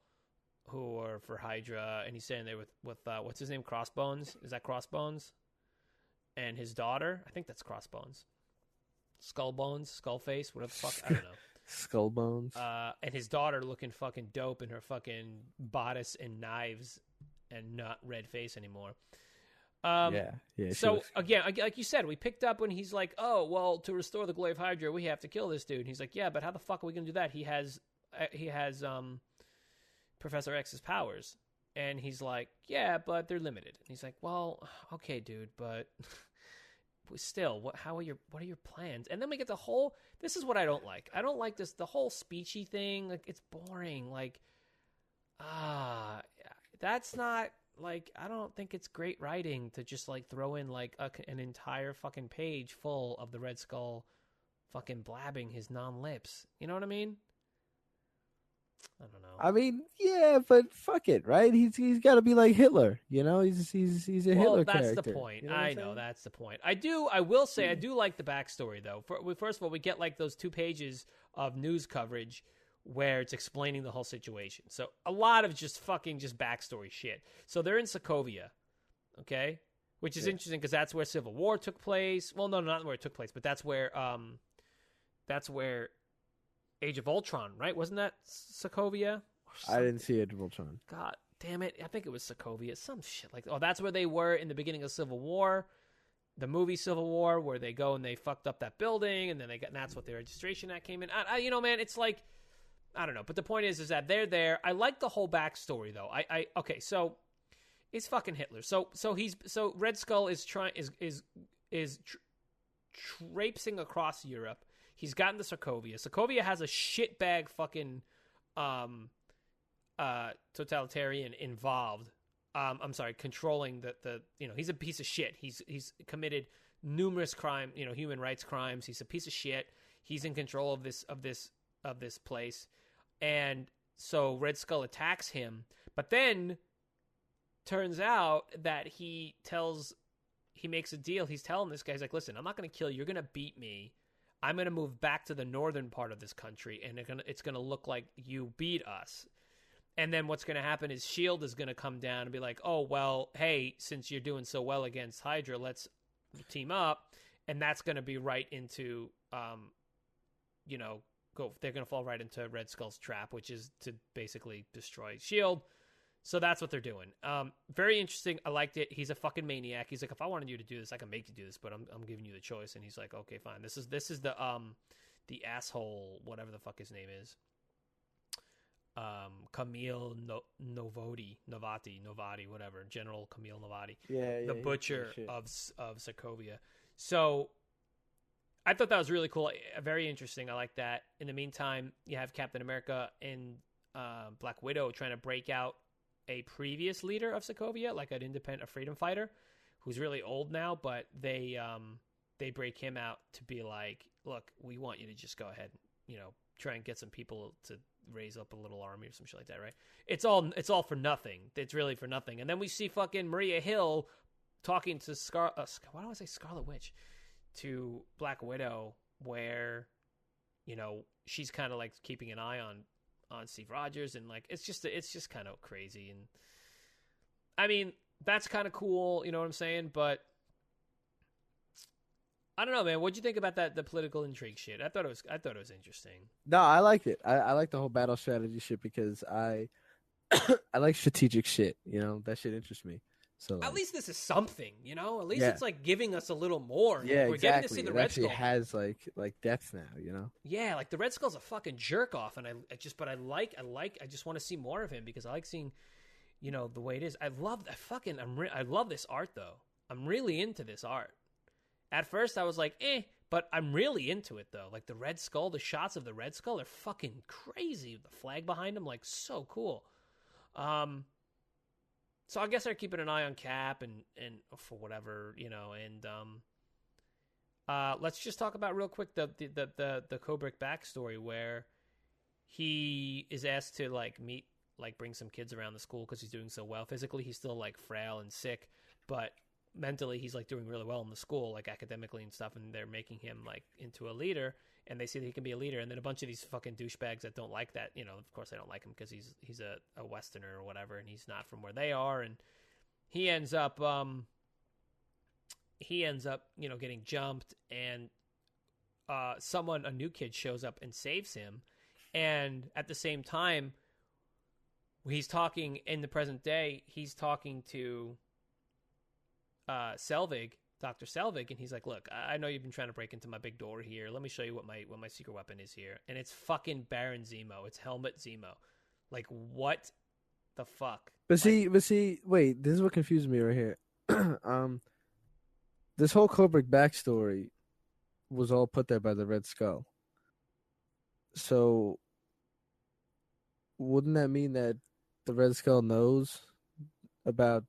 who are for Hydra, and he's standing there with what's his name, Crossbones? Is that Crossbones? And his daughter, I think that's Crossbones. Skullbones, Skullface, whatever the fuck, I don't know. Skullbones. And his daughter looking fucking dope in her fucking bodice and knives and not red face anymore. Yeah. So again, like you said, we picked up when he's like, "Oh, well, to restore the glow of Hydra, we have to kill this dude." And he's like, "Yeah, but how the fuck are we gonna do that? He has Professor X's powers." And he's like, "Yeah, but they're limited." And he's like, "Well, okay, dude, but still, what are your plans?" And then we get the whole. This is what I don't like. I don't like the whole speechy thing. Like, it's boring. Like, that's not. Like, I don't think it's great writing to just, like, throw in, like, an entire fucking page full of the Red Skull fucking blabbing his non-lips. You know what I mean? I don't know. I mean, yeah, but fuck it, right? He's got to be like Hitler, you know? He's a Hitler character. Well, that's the point. You know I know, that's the point. I will say, I do like the backstory, though. First of all, we get, like, those 2 pages of news coverage where it's explaining the whole situation. So a lot of just backstory shit. So they're in Sokovia, okay? Which is interesting because that's where Civil War took place. Well, no, not where it took place, but that's where Age of Ultron, right? Wasn't that Sokovia? I didn't see Age of Ultron. God damn it. I think it was Sokovia. Some shit like that. Oh, that's where they were in the beginning of Civil War. The movie Civil War, where they go and they fucked up that building, and then and that's what the registration act came in. You know, man, it's like, I don't know, but the point is that they're there. I like the whole backstory though. Okay, so it's fucking Hitler. So Red Skull is traipsing across Europe. He's gotten to Sokovia. Sokovia has a shitbag fucking totalitarian involved. I'm sorry, controlling the he's a piece of shit. He's committed numerous human rights crimes. He's a piece of shit. He's in control of this place. And so Red Skull attacks him, but then turns out that he makes a deal. He's telling this guy, he's like, "Listen, I'm not going to kill you. You're going to beat me. I'm going to move back to the northern part of this country, and it's going to look like you beat us." And then what's going to happen is S.H.I.E.L.D. is going to come down and be like, "Oh, well, hey, since you're doing so well against Hydra, let's team up." And that's going to be right into, they're going to fall right into Red Skull's trap, which is to basically destroy S.H.I.E.L.D. So that's what they're doing. Very interesting. I liked it. He's a fucking maniac. He's like, "If I wanted you to do this, I can make you do this, but I'm giving you the choice." And he's like, "Okay, fine." This is the asshole, whatever the fuck his name is. Camille Novati, whatever. General Camille Novati. Yeah, the butcher of Sokovia. So I thought that was really cool. Very interesting. I like that. In the meantime, you have Captain America and Black Widow trying to break out a previous leader of Sokovia, like an independent freedom fighter who's really old now, but they break him out to be like, "Look, we want you to just go ahead, try and get some people to raise up a little army or some shit like that," right? It's all for nothing. It's really for nothing. And then we see fucking Maria Hill talking to why do I say Scarlet Witch? To Black Widow, where, she's kind of like keeping an eye on Steve Rogers, and like it's just kind of crazy. And I mean, that's kind of cool, you know what I'm saying? But I don't know, man. What'd you think about the political intrigue shit? I thought it was interesting. No, I liked it. I like the whole battle strategy shit because I like strategic shit. That shit interests me. So at least this is something, At least it's like giving us a little more. Yeah, we're exactly. Getting to see the Red Skull. It has like depth now, Yeah, like the Red Skull's a fucking jerk off, and I just want to see more of him because I like seeing, the way it is. I love this art though. I'm really into this art. At first I was like, but I'm really into it though. Like the Red Skull, the shots of the Red Skull are fucking crazy. The flag behind him, like so cool. So I guess they're keeping an eye on Cap and for whatever, and let's just talk about real quick the Kubrick backstory where he is asked to bring some kids around the school because he's doing so well. Physically, he's still like frail and sick, but mentally he's like doing really well in the school, like academically and stuff, and they're making him like into a leader, and they see that he can be a leader. And then a bunch of these fucking douchebags that don't like that, of course they don't like him because he's a Westerner or whatever, and he's not from where they are, and he ends up getting jumped, and a new kid shows up and saves him. And at the same time, he's talking in the present day, he's talking to Selvig, Dr. Selvig, and he's like, look, I know you've been trying to break into my big door here. Let me show you what my secret weapon is here. And it's fucking Baron Zemo. It's Helmut Zemo. Like, what the fuck? But see, wait, this is what confused me right here. This whole Kubrick backstory was all put there by the Red Skull. So, wouldn't that mean that the Red Skull knows about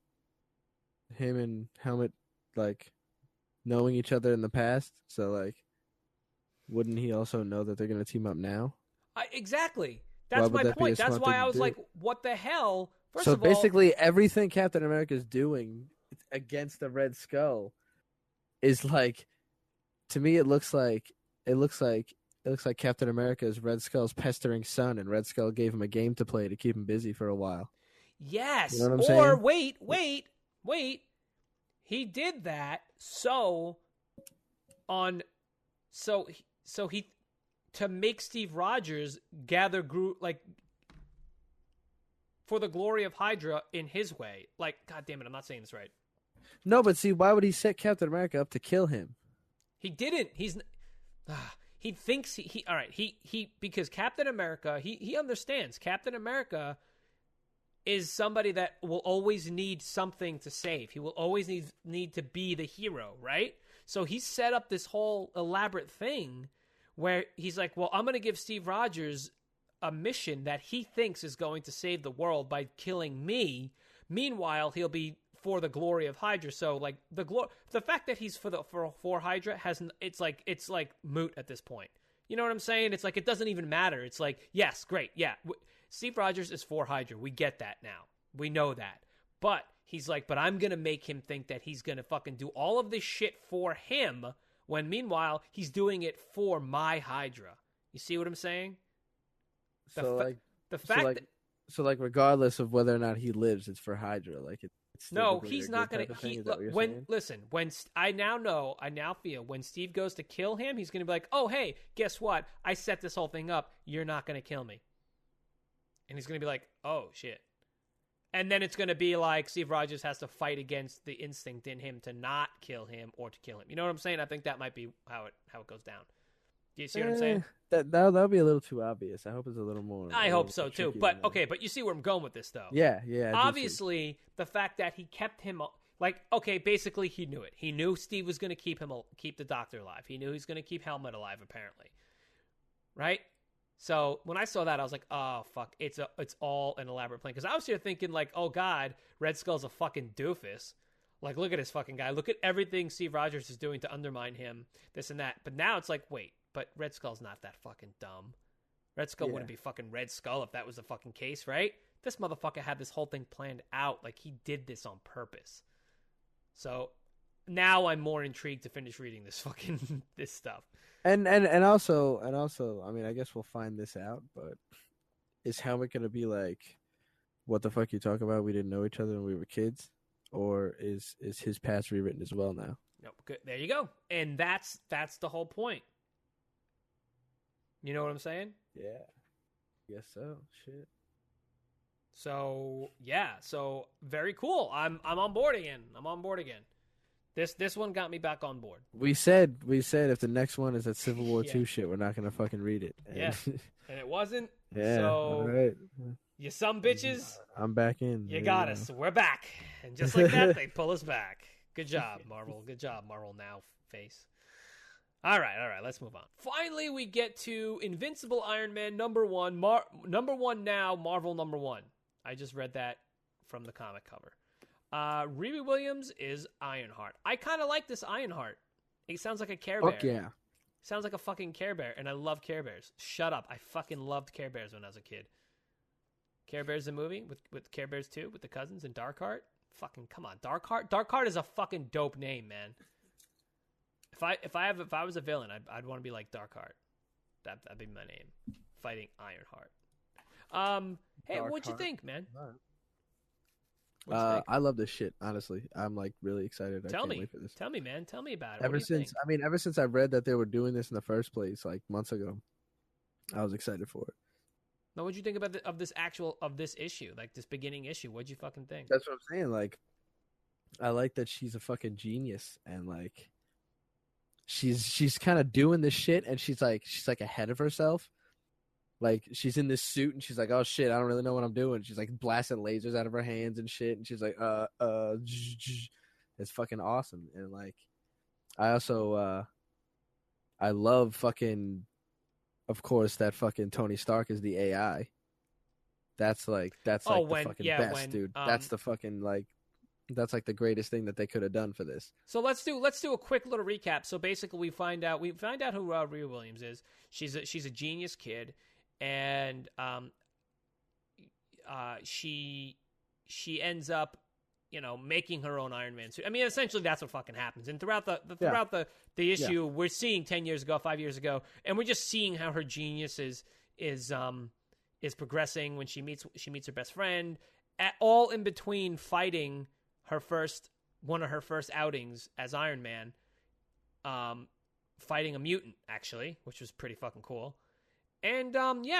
him and Helmut, like, knowing each other in the past? So, like, wouldn't he also know that they're going to team up now? Exactly. That's my point. That's why I was like, what the hell? First of all, basically, everything Captain America's doing against the Red Skull is like, to me, it looks like Captain America is Red Skull's pestering son, and Red Skull gave him a game to play to keep him busy for a while. Yes. You know what I'm saying? Wait. He did that he to make Steve Rogers gather Groot, like, for the glory of Hydra in his way. Like, God damn it, I'm not saying this right. No, but see, why would he set Captain America up to kill him? He didn't. He thinks all right. Because Captain America, he understands Captain America is somebody that will always need something to save. He will always need to be the hero, right? So he set up this whole elaborate thing where he's like, well, I'm going to give Steve Rogers a mission that he thinks is going to save the world by killing me. Meanwhile, he'll be for the glory of Hydra. So, like, the fact that he's for Hydra it's like moot at this point. You know what I'm saying? It's like, it doesn't even matter. It's like, yes, great, yeah, Steve Rogers is for Hydra. We get that now. We know that. But he's like, but I'm gonna make him think that he's gonna fucking do all of this shit for him, when meanwhile he's doing it for my Hydra. You see what I'm saying? So regardless of whether or not he lives, it's for Hydra. Like, it's no, he's not gonna. I now feel when Steve goes to kill him, he's gonna be like, oh hey, guess what? I set this whole thing up. You're not gonna kill me. And he's gonna be like, oh shit. And then it's going to be like Steve Rogers has to fight against the instinct in him to not kill him or to kill him. You know what I'm saying? I think that might be how it goes down. Do you see what I'm saying? That'll be a little too obvious. I hope it's a little more. I hope so too. But okay, but you see where I'm going with this, though. Yeah. Obviously, the fact that he kept him basically he knew it. He knew Steve was going to keep the Doctor alive. He knew he was going to keep Helmut alive. Apparently, right? So when I saw that, I was like, oh, fuck, it's all an elaborate plan. Because I was here thinking, like, oh, God, Red Skull's a fucking doofus. Like, look at this fucking guy. Look at everything Steve Rogers is doing to undermine him, this and that. But now it's like, wait, but Red Skull's not that fucking dumb. Red Skull wouldn't be fucking Red Skull if that was the fucking case, right? This motherfucker had this whole thing planned out. Like, he did this on purpose. So now I'm more intrigued to finish reading this fucking this stuff. And also, I mean, I guess we'll find this out, but is Helmut going to be like, what the fuck you talking about? We didn't know each other when we were kids? Or is his past rewritten as well now? Nope. Good. There you go. And that's the whole point. You know what I'm saying? Yeah. Guess so. Shit. So, yeah. So, very cool. I'm on board again. This one got me back on board. We said if the next one is that Civil War II shit, we're not gonna fucking read it. And yeah, and it wasn't. Yeah. So, all right. You some bitches. I'm back in. You got us. We're back, and just like that, they pull us back. Good job, Marvel. Good job, Marvel. Now face. All right. Let's move on. Finally, we get to Invincible Iron Man #1. Number one now. Marvel #1. I just read that from the comic cover. Riri Williams is Ironheart. I kind of like this Ironheart. It sounds like a Care Bear. Fuck yeah. Sounds like a fucking Care Bear, and I love Care Bears. Shut up. I fucking loved Care Bears when I was a kid. Care Bears the movie with Care Bears 2 with the cousins and Darkheart. Fucking come on, Darkheart. Darkheart is a fucking dope name, man. If I was a villain, I'd want to be like Darkheart. That'd be my name. Fighting Ironheart. Hey, Darkheart. What'd you think, man? I love this shit. Honestly, I'm like really excited. I can't wait for this. Tell me, man. Tell me about it. Ever since I read that they were doing this in the first place, like months ago, I was excited for it. Now, what'd you think about this issue, like this beginning issue? What'd you fucking think? That's what I'm saying. Like, I like that she's a fucking genius and like she's kind of doing this shit and she's like ahead of herself. Like she's in this suit and she's like, oh shit, I don't really know what I'm doing. She's like blasting lasers out of her hands and shit, and she's like, it's fucking awesome. And like, I also, I love fucking, of course, that fucking Tony Stark is the AI. That's like the fucking best, dude. That's the fucking like, that's like the greatest thing that they could have done for this. So let's do a quick little recap. So basically, we find out who Rhea Williams is. She's a genius kid. And she ends up, making her own Iron Man suit. I mean, essentially, that's what fucking happens. And throughout the issue, we're seeing 10 years ago, 5 years ago, and we're just seeing how her genius is progressing when she meets her best friend. All in between fighting one of her first outings as Iron Man, fighting a mutant actually, which was pretty fucking cool. And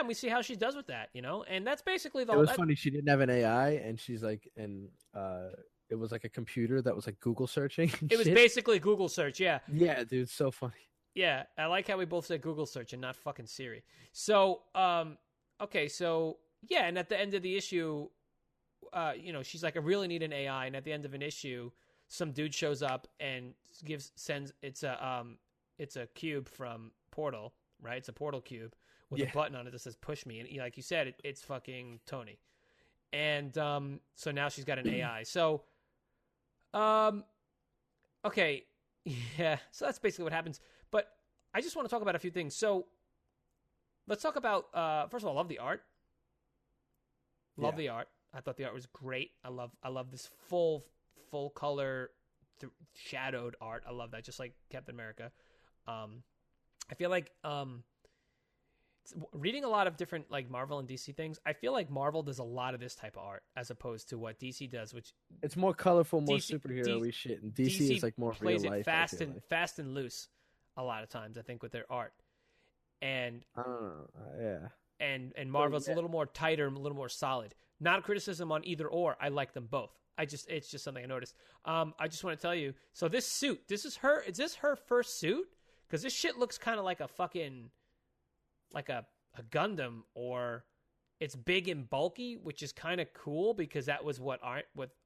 we see how she does with that, and that's basically the. It was funny. She didn't have an AI, and she's like, it was like a computer that was like Google searching. It was basically Google search, yeah. Yeah, dude, so funny. Yeah, I like how we both said Google search and not fucking Siri. So, okay, so yeah, and at the end of the issue, she's like, I really need an AI, and at the end of an issue, some dude shows up and sends it's a cube from Portal, right? It's a Portal cube with a button on it that says push me, and like you said, it's fucking Tony. And so now she's got an AI. So okay, yeah, so that's basically what happens. But I just want to talk about a few things. So let's talk about first of all, I love the art. The art. I thought the art was great. I love this full color shadowed art. I love that, just like Captain America. I feel like reading a lot of different like Marvel and DC things, I feel like Marvel does a lot of this type of art as opposed to what DC does, which it's more colorful, more superhero-y shit, and DC is like more plays real it life, fast and loose a lot of times, I think, with their art. And and Marvel's a little more tighter, a little more solid. Not a criticism on either or. I like them both. It's just something I noticed. I just want to tell you. So this suit, is this her first suit? Because this shit looks kind of like a fucking, like a Gundam, or it's big and bulky, which is kind of cool because that was what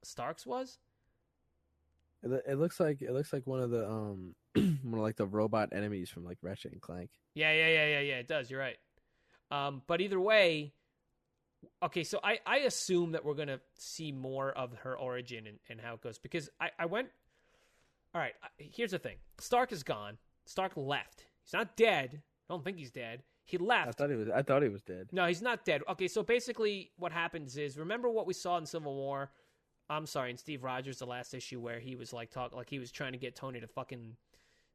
Stark's was. It looks like one of the one of like the robot enemies from like Ratchet and Clank. Yeah. It does. You're right. But either way, okay. So I assume that we're gonna see more of her origin and how it goes, because I went. All right. Here's the thing. Stark is gone. Stark left. He's not dead. I don't think he's dead. He left. I thought he was dead. No, he's not dead. Okay, so basically what happens is, remember what we saw in Civil War? I'm sorry, in Steve Rogers, the last issue, where he was like he was trying to get Tony to fucking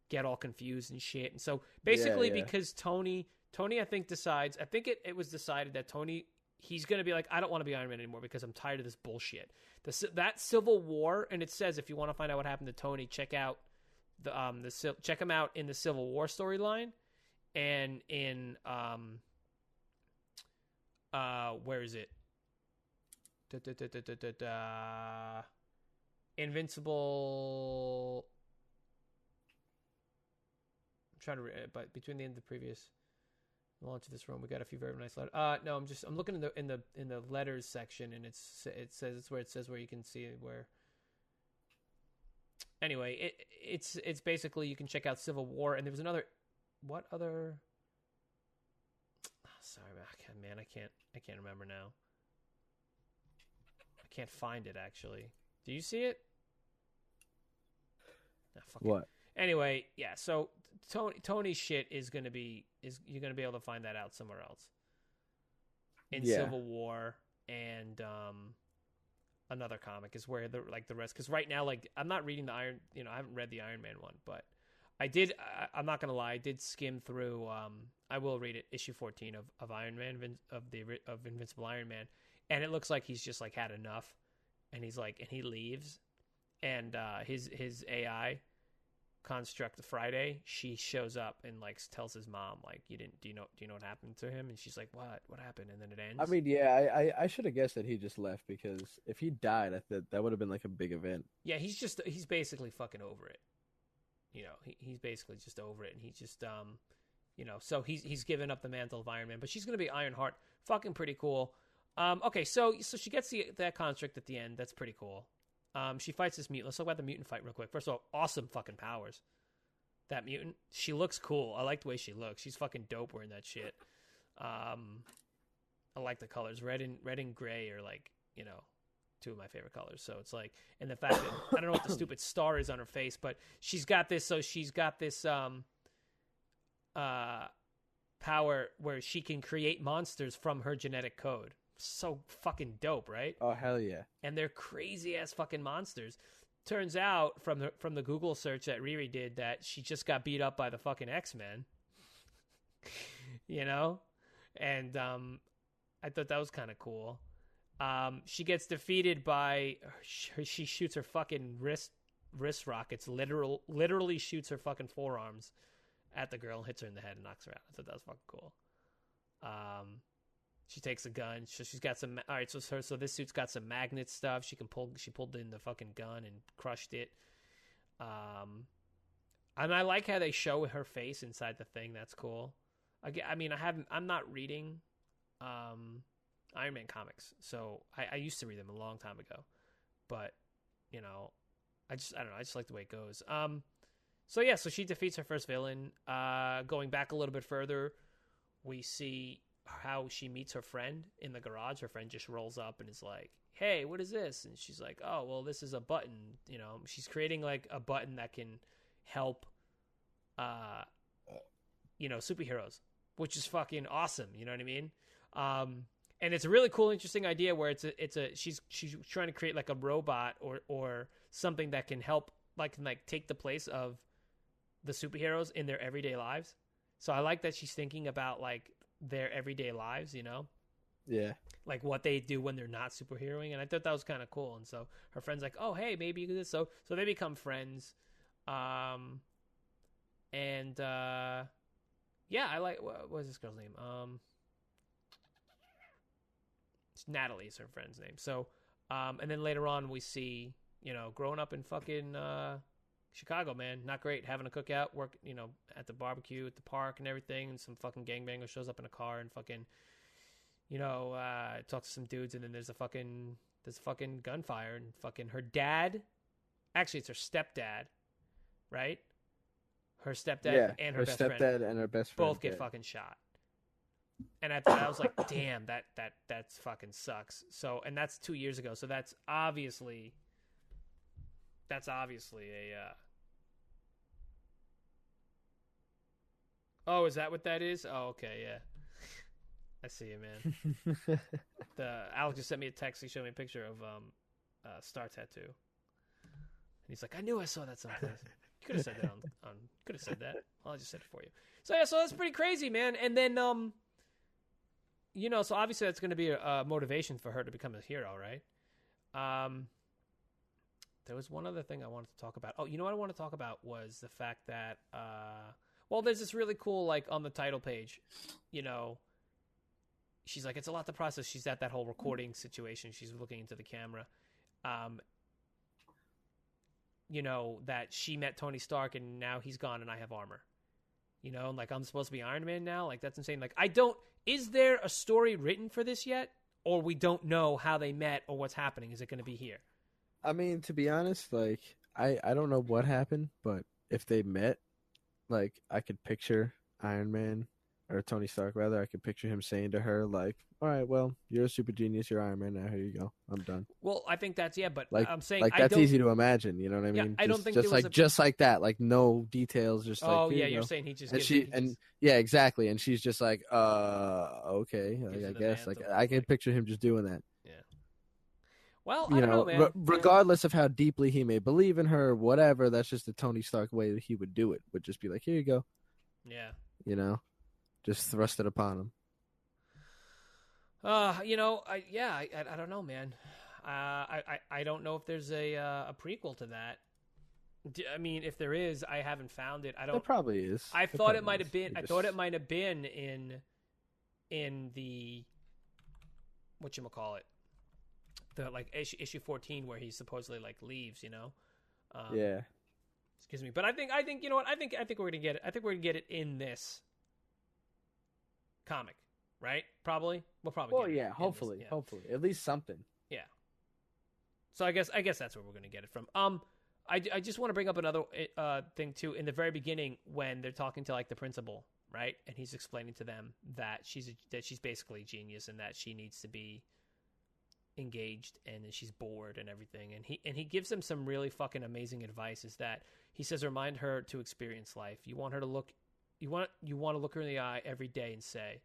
get all confused and shit. And so basically because Tony I think it was decided that Tony, he's going to be like, I don't want to be Iron Man anymore because I'm tired of this bullshit. That Civil War, and it says if you want to find out what happened to Tony, check out check him out in the Civil War storyline, and in where is it? Invincible. I'm trying to but between the end of the previous launch of this room, we got a few very nice letters. No, I'm looking in the letters section, and it says where you can see where. Anyway, it's basically, you can check out Civil War, and there was another. What other? Oh, sorry, man, I can't remember now. I can't find it actually. Do you see it? Oh, what? Anyway, yeah. So Tony's shit is you're gonna be able to find that out somewhere else. In Civil War and another comic is where the rest, because right now, like, I'm not reading I haven't read the Iron Man one, but I did. I'm not gonna lie, I did skim through. I will read it, issue 14 of Iron Man, of Invincible Iron Man, and it looks like he's just like had enough, and he leaves, and his AI construct Friday, she shows up and like tells his mom like, do you know what happened to him? And she's like, what happened? And then it ends. I mean, yeah, I should have guessed that he just left, because if he died, I thought that would have been like a big event. Yeah, he's basically fucking over it. You know, he's basically just over it, and he's just you know, so he's given up the mantle of Iron Man, but she's gonna be Ironheart. Fucking pretty cool. Okay, so she gets that construct at the end. That's pretty cool. She fights this mutant. Let's talk about the mutant fight real quick. First of all, awesome fucking powers. That mutant, she looks cool. I like the way she looks. She's fucking dope wearing that shit. I like the colors. Red and gray are like, you know, two of my favorite colors. So it's like, and the fact that I don't know what the stupid star is on her face, but she's got this. So she's got this power where she can create monsters from her genetic code. So fucking dope, right? Oh, hell yeah. And they're crazy ass fucking monsters. Turns out from the Google search that Riri did that she just got beat up by the fucking X-Men. You know? And I thought that was kind of cool. She gets defeated by she shoots her fucking wrist rockets, literally shoots her fucking forearms at the girl and hits her in the head and knocks her out. I thought that was fucking cool. She takes a gun. So she's got some. All right, so this suit's got some magnet stuff. She pulled in the fucking gun and crushed it. And I like how they show her face inside the thing. That's cool. I mean, I'm not reading Iron Man comics, so I used to read them a long time ago, but you know, I don't know. I just like the way it goes. So yeah, so she defeats her first villain. Going back a little bit further, we see how she meets her friend in the garage. Her friend just rolls up and is like, "Hey, what is this?" And she's like, "Oh, well, this is a button." You know, she's creating like a button that can help, you know, superheroes, which is fucking awesome. You know what I mean? And it's a really cool, interesting idea where she's trying to create like a robot or something that can help, like take the place of the superheroes in their everyday lives. So I like that she's thinking about like their everyday lives, you know? Yeah. Like what they do when they're not superheroing. And I thought that was kind of cool. And so her friend's like, "Oh, hey, maybe you do this." So they become friends. Yeah, I like, what was this girl's name? Natalie is her friend's name. So, and then later on we see, you know, growing up in fucking Chicago, man, not great, having a cookout, work, you know, at the barbecue at the park and everything, and some fucking gangbanger shows up in a car and fucking, you know, talks to some dudes, and then there's a fucking gunfire, and fucking her dad, actually it's her stepdad, right? Her stepdad and her best stepdad friend and her best friend both get fucking shot. And I thought, I was like, damn, that's fucking sucks. So, and that's 2 years ago. So that's obviously a, oh, is that what that is? Oh, okay. Yeah. I see it, man. Alex just sent me a text. He showed me a picture of, Star Tattoo. And he's like, "I knew I saw that someplace." You could have said that could have said that. Well, I just said it for you. So yeah, so that's pretty crazy, man. And then, you know, so obviously that's going to be a motivation for her to become a hero, right? There was one other thing I wanted to talk about. Oh, you know what I want to talk about was the fact that, well, there's this really cool, like, on the title page, you know, she's like, it's a lot to process. She's at that whole recording situation. She's looking into the camera. You know, that she met Tony Stark and now he's gone and I have armor. You know, and like, I'm supposed to be Iron Man now? Like, that's insane. Like, is there a story written for this yet? Or we don't know how they met or what's happening? Is it going to be here? I mean, to be honest, like, I don't know what happened, but if they met, like, I could picture Iron Man, or Tony Stark, rather, I could picture him saying to her, like, "All right, well, you're a super genius, you're Iron Man now, here you go, I'm done." Well, I think that's, yeah, but like, I'm saying... Like, that's easy to imagine, you know what I mean? Yeah, I don't think just like, just like that, like, no details, just like... Oh, yeah, you're saying he just... Yeah, exactly, and she's just like, okay, like, I guess, like, I can picture him just doing that. Yeah. Well, I don't know, man. Regardless of how deeply he may believe in her, whatever, that's just the Tony Stark way that he would do it. Would just be like, "Here you go." Yeah. You know, just thrust it upon him. You know, I don't know, man. I don't know if there's a prequel to that. I mean, if there is, I haven't found it. I don't. There probably is. I thought it might have been. I thought it might have been in the whatchamacallit, the like issue 14 where he supposedly like leaves. Yeah. Excuse me, but I think you know what? I think we're gonna get it. I think we're gonna get it in this comic, right? Probably. We'll probably. Well, yeah. Hopefully, hopefully, at least something. Yeah. So I guess that's where we're gonna get it from. I just want to bring up another thing too. In the very beginning, when they're talking to like the principal, right, and he's explaining to them that she's basically a genius and that she needs to be engaged and she's bored and everything, and he gives them some really fucking amazing advice. Is that he says, remind her to experience life. You want her to look, you want to look her in the eye every day and say,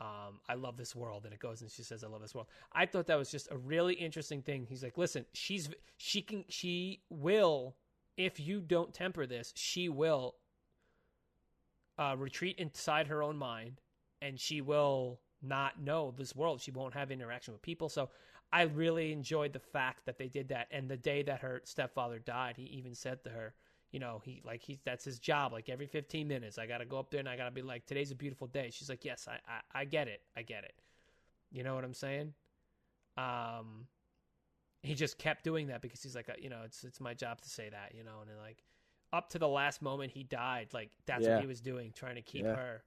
I love this world. And it goes and she says, I love this world. I thought that was just a really interesting thing. He's like, listen, she will, if you don't temper this, she will retreat inside her own mind and she will not know this world. She won't have interaction with people. So I really enjoyed the fact that they did that. And the day that her stepfather died, he even said to her, that's his job. Like every 15 minutes, I got to go up there and I got to be like, today's a beautiful day. She's like, yes, I get it. I get it. You know what I'm saying? He just kept doing that because he's like, it's my job to say that, and then like up to the last moment he died, like that's what he was doing, trying to keep her,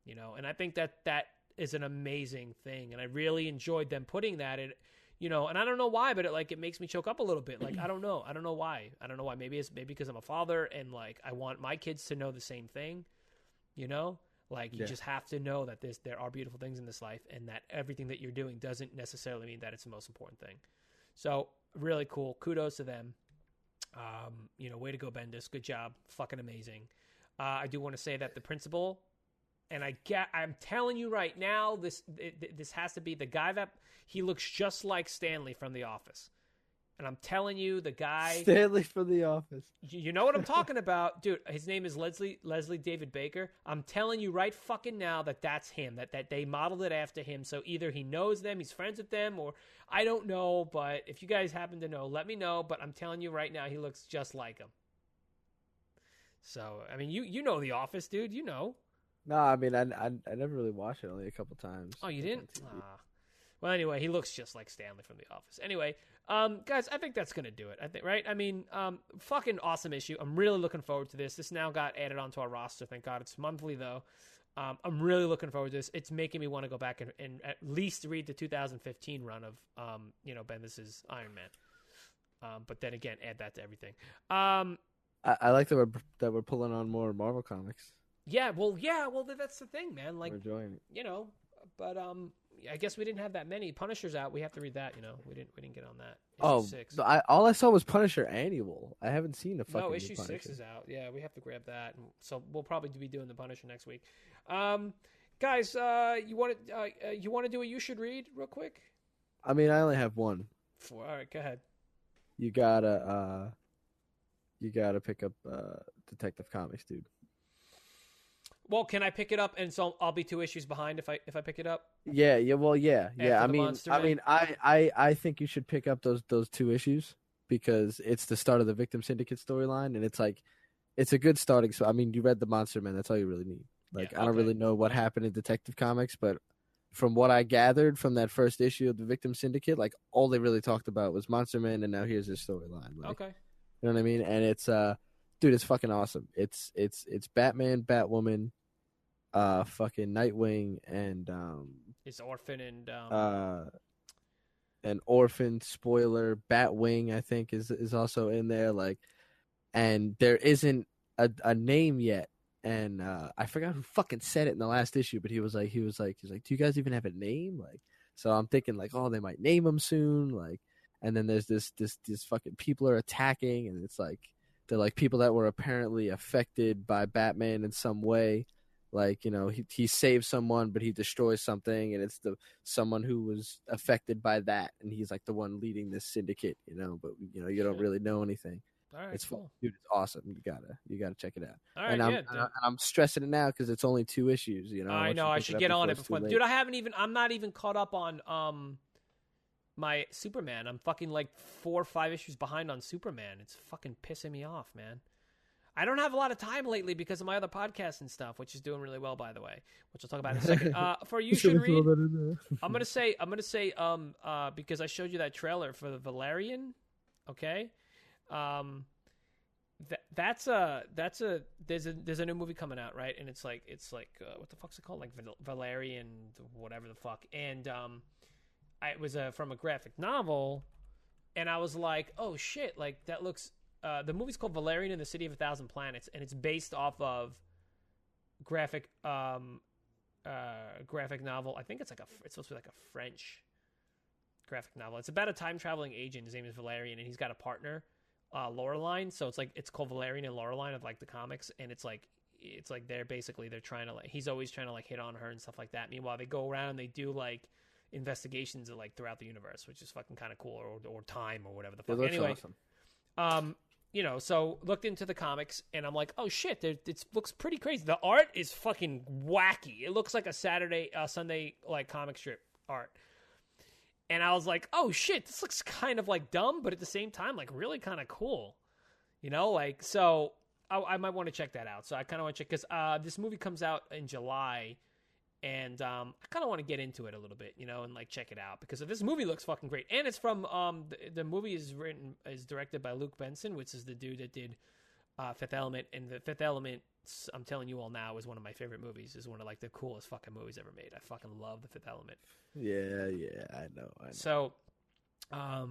and I think that is an amazing thing. And I really enjoyed them putting that in, and I don't know why, but it makes me choke up a little bit. Like, I don't know why. Maybe because I'm a father and like, I want my kids to know the same thing, like you just have to know that there are beautiful things in this life and that everything that you're doing doesn't necessarily mean that it's the most important thing. So really cool. Kudos to them. Way to go, Bendis. Good job. Fucking amazing. I do want to say that the principal, and I'm telling you right now, this has to be the guy that he looks just like Stanley from The Office. And I'm telling you, the guy Stanley from The Office. You know what I'm talking about, dude. His name is Leslie David Baker. I'm telling you right fucking now that that's him. That they modeled it after him. So either he knows them, he's friends with them, or I don't know. But if you guys happen to know, let me know. But I'm telling you right now, he looks just like him. So I mean, you know The Office, dude. You know. No, I mean, I never really watched it, only a couple times. Oh, you didn't? Well, anyway, he looks just like Stanley from The Office. Anyway, guys, I think that's going to do it, I think, right? I mean, fucking awesome issue. I'm really looking forward to this. This now got added onto our roster. Thank God. It's monthly, though. I'm really looking forward to this. It's making me want to go back and at least read the 2015 run of, Bendis' Iron Man. But then again, add that to everything. I like that we're pulling on more Marvel comics. Yeah, well, that's the thing, man. Like, we're enjoying it. But I guess we didn't have that many. Punisher's out. We have to read that. We didn't get on that. Issue 6. All I saw was Punisher Annual. I haven't seen the fucking. No, issue 6 is out. Yeah, we have to grab that. So we'll probably be doing the Punisher next week. Guys, you want to do a you should read real quick? I mean, I only have one. All right, go ahead. You gotta pick up Detective Comics, dude. Well, can I pick it up and so I'll be 2 issues behind if I pick it up? Yeah. I think you should pick up those 2 issues because it's the start of the Victim Syndicate storyline, and it's a good starting. So I mean, you read the Monster Man. That's all you really need. Like, I don't really know what happened in Detective Comics, but from what I gathered from that first issue of the Victim Syndicate, like all they really talked about was Monster Man, and now here's his storyline. Like, okay. You know what I mean? And it's dude, it's fucking awesome. It's Batman, Batwoman, fucking Nightwing, and it's Orphan and an Orphan. Spoiler: Batwing, I think, is also in there. Like, and there isn't a name yet. And I forgot who fucking said it in the last issue, but he was like, do you guys even have a name? Like, so I'm thinking like, oh, they might name him soon. Like, and then there's this fucking people are attacking, and it's like they're like people that were apparently affected by Batman in some way. Like, he saves someone, but he destroys something, and it's someone who was affected by that, and he's like the one leading this syndicate. But you don't really know anything. All right, it's cool. Dude, it's awesome. You gotta check it out. All right, and I'm stressing it now because it's only 2 issues. I know I should get on it before. Dude, I'm not even caught up on my Superman. I'm fucking like 4 or 5 issues behind on Superman. It's fucking pissing me off, man. I don't have a lot of time lately because of my other podcast and stuff, which is doing really well, by the way, which I'll talk about in a second. For You Should Read, I'm gonna say, because I showed you that trailer for the Valerian, okay? There's a new movie coming out, right? And it's like what the fuck's it called? Like Valerian, whatever the fuck. And it was from a graphic novel, and I was like, oh shit, like that looks. The movie's called Valerian and the City of a Thousand Planets, and it's based off of graphic novel. I think it's supposed to be like a French graphic novel. It's about a time traveling agent. His name is Valerian, and he's got a partner, Laureline. So it's called Valerian and Laureline of like the comics, and it's like they're trying to like, he's always trying to like hit on her and stuff like that. Meanwhile, they go around and they do like investigations of like throughout the universe, which is fucking kind of cool, or time or whatever the fuck. Anyway, awesome. So looked into the comics, and I'm like, oh shit, it looks pretty crazy. The art is fucking wacky. It looks like a Sunday like comic strip art. And I was like, oh shit, this looks kind of like dumb, but at the same time, like really kind of cool. Like, so I might want to check that out. So I kind of want to check, because this movie comes out in July, and I kind of want to get into it a little bit, and like check it out, because this movie looks fucking great. And it's from the movie is directed by Luke Benson, which is the dude that did Fifth Element. And the Fifth Element, I'm telling you all now, is one of my favorite movies. Is one of like the coolest fucking movies ever made. I fucking love the Fifth Element. Yeah, I know. So, right?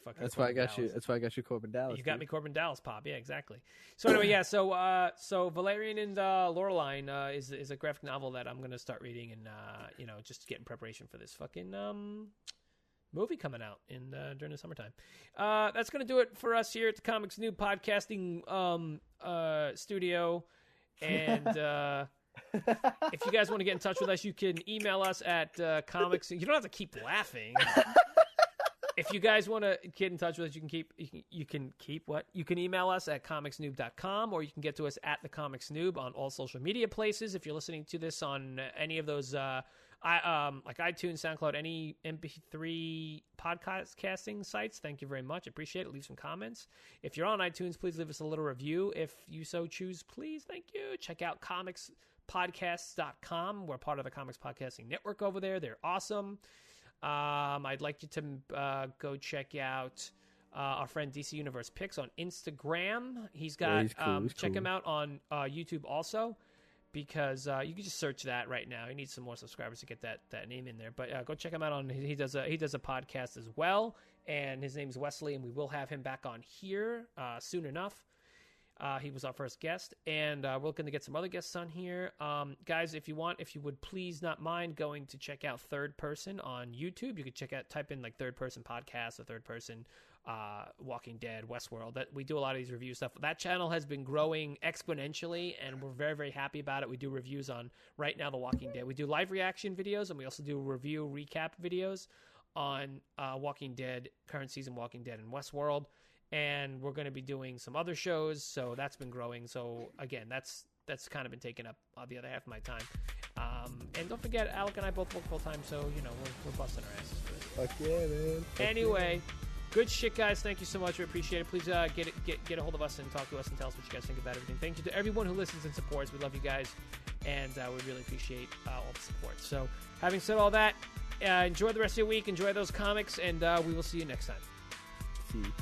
Fucking. That's why I got you. That's why I got you Corbin Dallas. You got me Corbin Dallas, Pop. Yeah, exactly. So anyway, yeah. So Valerian and Laureline is a graphic novel that I'm gonna start reading, and just to get in preparation for this fucking movie coming out during the summertime. That's gonna do it for us here at the Comics Noob podcasting studio, and. If you guys want to get in touch with us, you can email us at comics. You don't have to keep laughing. If you guys want to get in touch with us, you can email us at comicsnoob.com, or you can get to us at TheComicsNoob on all social media places. If you're listening to this on any of those, like iTunes, SoundCloud, any MP3 podcasting sites, thank you very much. Appreciate it. Leave some comments. If you're on iTunes, please leave us a little review if you so choose. Please, thank you. Check out comicspodcasts.com. We're part of the Comics Podcasting Network over there. They're awesome. I'd like you to go check out our friend DC Universe Picks on Instagram. He's got check him out on YouTube also, because you can just search that right now. He needs some more subscribers to get that name in there. But go check him out on he does a podcast as well, and his name's Wesley, and we will have him back on here soon enough. He was our first guest, and we're looking to get some other guests on here. Guys, if you would please not mind going to check out Third Person on YouTube. You could type in like Third Person Podcast or Third Person Walking Dead, Westworld. That we do a lot of these review stuff. That channel has been growing exponentially, and we're very, very happy about it. We do reviews on right now The Walking Dead. We do live reaction videos, and we also do review recap videos on Walking Dead, current season Walking Dead, and Westworld. And we're going to be doing some other shows, so that's been growing. So again, that's kind of been taking up the other half of my time. And don't forget, Alec and I both work full time, so we're busting our asses for this. Fuck yeah, man. Anyway, good shit, guys. Thank you so much. We appreciate it. Please get a hold of us and talk to us and tell us what you guys think about everything. Thank you to everyone who listens and supports. We love you guys, and we really appreciate all the support. So, having said all that, enjoy the rest of your week. Enjoy those comics, and we will see you next time. See you.